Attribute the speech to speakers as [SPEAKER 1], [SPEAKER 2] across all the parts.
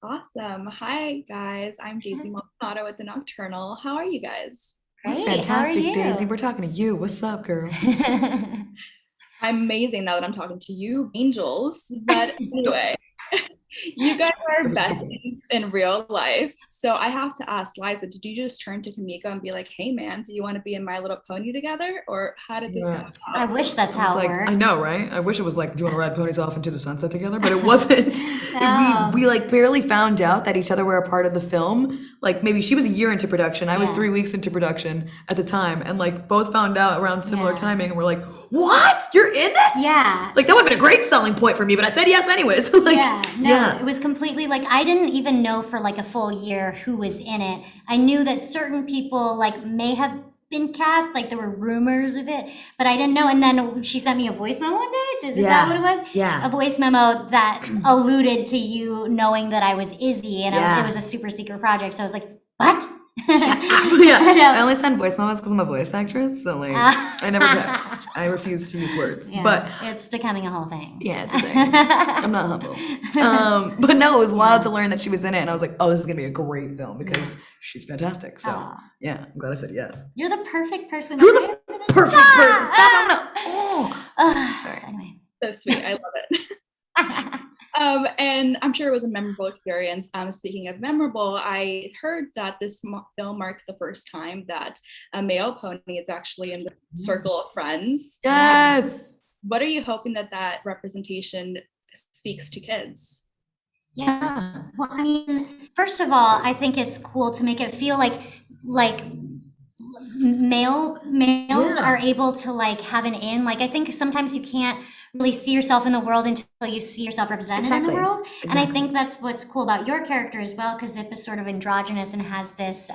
[SPEAKER 1] Awesome. Hi, guys. I'm Daisy Maldonado with the Nocturnal. How are you guys?
[SPEAKER 2] We're
[SPEAKER 3] Great. How are
[SPEAKER 2] fantastic, Daisy.
[SPEAKER 3] you?
[SPEAKER 2] We're talking to you. What's up, girl?
[SPEAKER 1] I'm amazing now that I'm talking to you, angels. But anyway, you guys are
[SPEAKER 2] That was so good.
[SPEAKER 1] besties in real life. So I have to ask, Liza, did you just turn to Kimiko and be like, hey, man, do you want to be in My Little Pony together? Or how did this come
[SPEAKER 2] Yeah.
[SPEAKER 3] I
[SPEAKER 1] about?
[SPEAKER 3] wish that's
[SPEAKER 2] I was
[SPEAKER 3] how it
[SPEAKER 2] like, I
[SPEAKER 3] worked.
[SPEAKER 2] know, right? I wish it was like, do you want to ride ponies off into the sunset together? But it wasn't. We
[SPEAKER 3] No.
[SPEAKER 2] like barely found out that each other were a part of the film. Like maybe she was a year into production. I was
[SPEAKER 3] Yeah.
[SPEAKER 2] 3 weeks into production at the time, and like both found out around similar
[SPEAKER 3] Yeah.
[SPEAKER 2] timing, and we're like, what? You're in this?
[SPEAKER 3] Yeah.
[SPEAKER 2] Like that would have been a great selling point for me, but I said yes anyways. Like,
[SPEAKER 3] Yeah. No, it
[SPEAKER 2] yeah,
[SPEAKER 3] was completely like I didn't even know for like a full year who was in it. I knew that certain people like may have been cast, like there were rumors of it, but I didn't know. And then she sent me a voice memo one day. Is that what it
[SPEAKER 2] yeah,
[SPEAKER 3] was? A
[SPEAKER 2] yeah,
[SPEAKER 3] voice memo that alluded to you knowing that I was Izzy, and it was
[SPEAKER 2] yeah.
[SPEAKER 3] a super secret project. So I was like, what?
[SPEAKER 2] Shut up. Yeah.
[SPEAKER 3] I
[SPEAKER 2] I
[SPEAKER 3] know.
[SPEAKER 2] only send voice memos because I'm a voice actress. So, like, I never text. I refuse to use words.
[SPEAKER 3] Yeah,
[SPEAKER 2] But
[SPEAKER 3] it's becoming a whole thing.
[SPEAKER 2] yeah, it's a thing. I'm not humble. But no, it was wild
[SPEAKER 3] Yeah,
[SPEAKER 2] to learn that she was in it. And I was like, oh, this is going to be a great film
[SPEAKER 3] yeah.
[SPEAKER 2] because she's fantastic. So,
[SPEAKER 3] Oh,
[SPEAKER 2] yeah, I'm glad I said yes.
[SPEAKER 3] you're the perfect person to
[SPEAKER 2] You're
[SPEAKER 3] hire
[SPEAKER 2] the
[SPEAKER 3] for this.
[SPEAKER 2] perfect person. Stop. I'm going to. Oh, sorry.
[SPEAKER 3] Anyway.
[SPEAKER 1] So sweet. I love it. And I'm sure it was a memorable experience. Speaking of memorable, I heard that this film marks the first time that a male pony is actually in the circle of friends.
[SPEAKER 3] Yeah.
[SPEAKER 2] Yes.
[SPEAKER 1] What are you hoping that that representation speaks to kids?
[SPEAKER 3] Yeah.
[SPEAKER 2] Yeah.
[SPEAKER 3] Well, I mean, first of all, I think it's cool to make it feel like males are
[SPEAKER 2] Yeah.
[SPEAKER 3] able to like have an in. Like I think sometimes you can't really see yourself in the world until you see yourself represented in the
[SPEAKER 2] Exactly.
[SPEAKER 3] world. And I
[SPEAKER 2] Exactly.
[SPEAKER 3] think that's what's cool about your character as well, because Zip is sort of androgynous and has this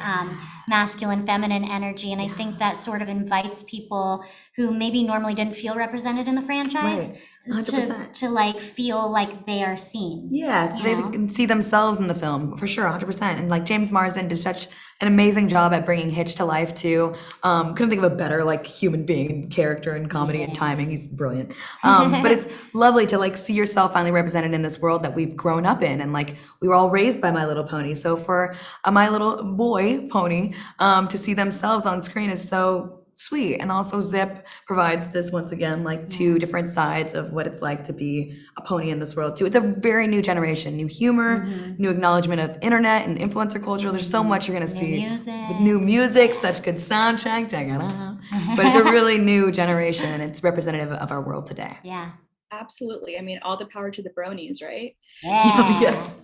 [SPEAKER 3] masculine, feminine energy. And I think
[SPEAKER 2] Yeah.
[SPEAKER 3] that sort of invites people who maybe normally didn't feel represented in the franchise
[SPEAKER 2] Right.
[SPEAKER 3] to
[SPEAKER 2] 100%.
[SPEAKER 3] to like feel like they are seen,
[SPEAKER 2] Yes,
[SPEAKER 3] you
[SPEAKER 2] they
[SPEAKER 3] know?
[SPEAKER 2] can see themselves in the film for sure, 100%. And like James Marsden did such an amazing job at bringing Hitch to life too. Couldn't think of a better like human being and character and comedy and
[SPEAKER 3] Yeah.
[SPEAKER 2] timing. He's brilliant. But it's lovely to like see yourself finally represented in this world that we've grown up in, and like we were all raised by My Little Pony. So for a My Little Boy Pony, to see themselves on screen is so sweet. And also Zip provides this once again like two
[SPEAKER 3] Yeah.
[SPEAKER 2] different sides of what it's like to be a pony in this world too. It's a very new generation, new humor,
[SPEAKER 3] Mm-hmm.
[SPEAKER 2] new acknowledgement of internet and influencer culture. There's so
[SPEAKER 3] Mm-hmm.
[SPEAKER 2] much you're gonna
[SPEAKER 3] New
[SPEAKER 2] see with
[SPEAKER 3] music.
[SPEAKER 2] new music, such good soundtrack, check it out. But it's a really new generation and it's representative of our world today.
[SPEAKER 3] Yeah.
[SPEAKER 1] Absolutely. I mean, all the power to the bronies, right?
[SPEAKER 3] Yeah.
[SPEAKER 2] Yes.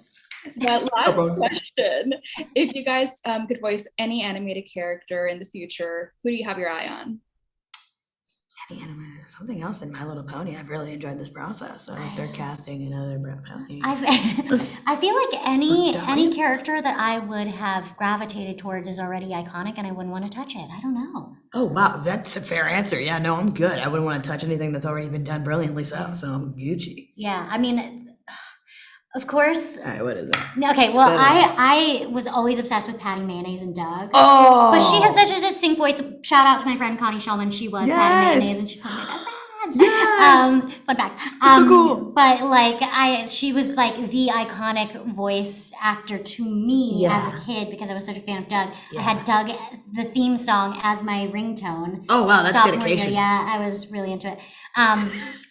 [SPEAKER 1] But
[SPEAKER 2] Our
[SPEAKER 1] last
[SPEAKER 2] bonus.
[SPEAKER 1] question. If you guys could voice any animated character in the future, who do you have your eye on?
[SPEAKER 2] Something else in My Little Pony. I've really enjoyed this process. So if they're casting another pony,
[SPEAKER 3] I've I feel like
[SPEAKER 2] a
[SPEAKER 3] any
[SPEAKER 2] stallion.
[SPEAKER 3] character that I would have gravitated towards is already iconic and I wouldn't want to touch it. I don't know.
[SPEAKER 2] Oh wow, that's a fair answer. Yeah, no, I'm good. I wouldn't want to touch anything that's already been done brilliantly. So,
[SPEAKER 3] Yeah.
[SPEAKER 2] so I'm Gucci.
[SPEAKER 3] Yeah. I mean, of course.
[SPEAKER 2] All right, what is it?
[SPEAKER 3] No, okay, well,
[SPEAKER 2] Spit it out.
[SPEAKER 3] I was always obsessed with Patty Mayonnaise and Doug. But she has
[SPEAKER 2] Oh,
[SPEAKER 3] such a distinct voice. Shout out to my friend Connie Shulman. She was Patty Mayonnaise,
[SPEAKER 2] yes,
[SPEAKER 3] and she's one of my best friends.
[SPEAKER 2] yes.
[SPEAKER 3] Fun fact.
[SPEAKER 2] That's so cool.
[SPEAKER 3] But like she was like the iconic voice actor to me as
[SPEAKER 2] Yeah,
[SPEAKER 3] a kid because I was such a fan of Doug. I had
[SPEAKER 2] yeah.
[SPEAKER 3] Doug, the theme song, as my ringtone.
[SPEAKER 2] Oh wow, that's
[SPEAKER 3] Sophomore year,
[SPEAKER 2] dedication.
[SPEAKER 3] yeah, I was really into it.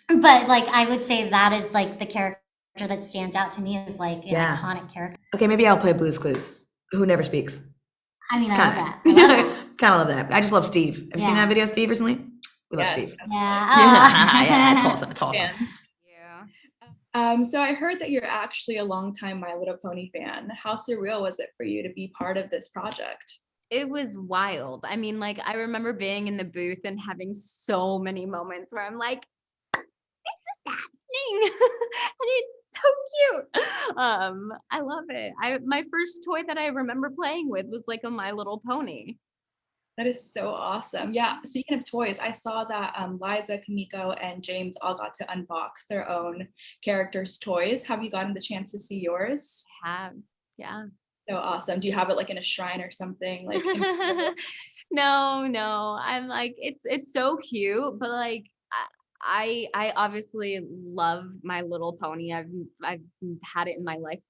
[SPEAKER 3] But like I would say that is like the character that stands out to me as like an
[SPEAKER 2] Yeah.
[SPEAKER 3] iconic character.
[SPEAKER 2] Okay, maybe I'll play Blue's Clues. Who never speaks?
[SPEAKER 3] I mean,
[SPEAKER 2] It's
[SPEAKER 3] I love
[SPEAKER 2] kind of
[SPEAKER 3] that. I love
[SPEAKER 2] nice.
[SPEAKER 3] that.
[SPEAKER 2] Kind of love that. I just love Steve. Have you seen that
[SPEAKER 3] Yeah.
[SPEAKER 2] video, of Steve, recently? We love
[SPEAKER 1] Yes,
[SPEAKER 2] Steve. Yeah, yeah, it's
[SPEAKER 3] Yeah.
[SPEAKER 2] awesome. It's awesome.
[SPEAKER 1] fan.
[SPEAKER 4] Yeah.
[SPEAKER 1] So I heard that you're actually a longtime My Little Pony fan. How surreal was it for you to be part of this project?
[SPEAKER 4] It was wild. I mean, like, I remember being in the booth and having so many moments where I'm like, this is happening. And it's so cute. I love it. My first toy that I remember playing with was like a My Little Pony.
[SPEAKER 1] That is so awesome. Yeah, speaking of toys, I saw that Liza, Kimiko, and James all got to unbox their own characters' toys. Have you gotten the chance to see yours?
[SPEAKER 4] Have, yeah.
[SPEAKER 1] So awesome. Do you have it like in a shrine or something? Like,
[SPEAKER 4] No. I'm like, it's so cute, but like I obviously love My Little Pony. I've had it in my life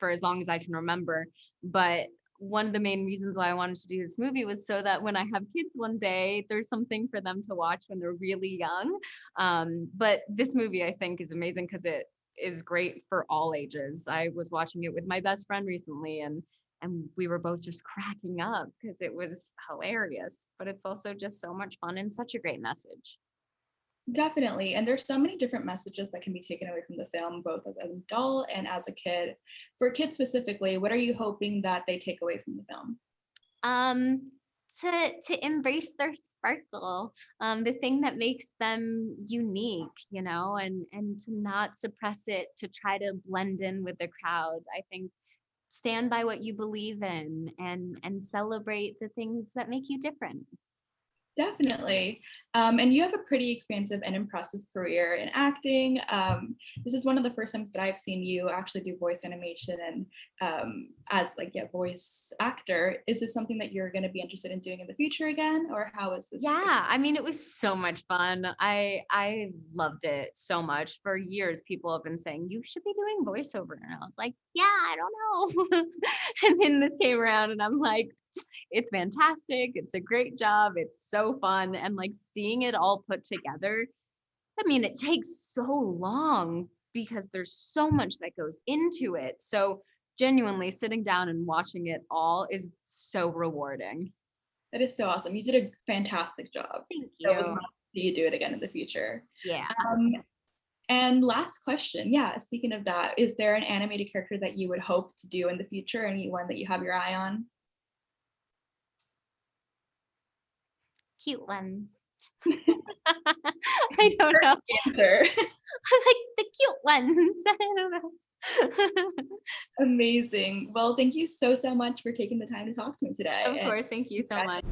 [SPEAKER 4] for as long as I can remember. But one of the main reasons why I wanted to do this movie was so that when I have kids one day, there's something for them to watch when they're really young. But this movie, I think, is amazing because it is great for all ages. I was watching it with my best friend recently, and we were both just cracking up because it was hilarious, but it's also just so much fun and such a great message.
[SPEAKER 1] Definitely. And there's so many different messages that can be taken away from the film, both as an adult and as a kid. For kids specifically, what are you hoping that they take away from the film?
[SPEAKER 4] To embrace their sparkle, the thing that makes them unique, you know, and to not suppress it, to try to blend in with the crowd. I think stand by what you believe in and celebrate the things that make you different.
[SPEAKER 1] Definitely. And you have a pretty expansive and impressive career in acting. This is one of the first times that I've seen you actually do voice animation and as like a voice actor. Is this something that you're going to be interested in doing in the future again, or how is this?
[SPEAKER 4] Yeah, I mean, it was so much fun. I loved it so much. For years, people have been saying you should be doing voiceover, and I was like, yeah, I don't know. And then this came around, and I'm like, it's fantastic. It's a great job. It's so fun. And like seeing it all put together, I mean, it takes so long because there's so much that goes into it. So genuinely sitting down and watching it all is so rewarding.
[SPEAKER 1] That is so awesome. You did a fantastic job.
[SPEAKER 4] Thank
[SPEAKER 1] So I would
[SPEAKER 4] you.
[SPEAKER 1] love to see you do it again in the future.
[SPEAKER 4] Yeah.
[SPEAKER 1] And last question, yeah, speaking of that, is there an animated character that you would hope to do in the future? Anyone that you have your eye on?
[SPEAKER 4] Cute ones. I don't know.
[SPEAKER 1] Answer.
[SPEAKER 4] I like the cute ones. I don't know.
[SPEAKER 1] Amazing. Well, thank you so much for taking the time to talk to me today.
[SPEAKER 4] Of course. Thank you so much.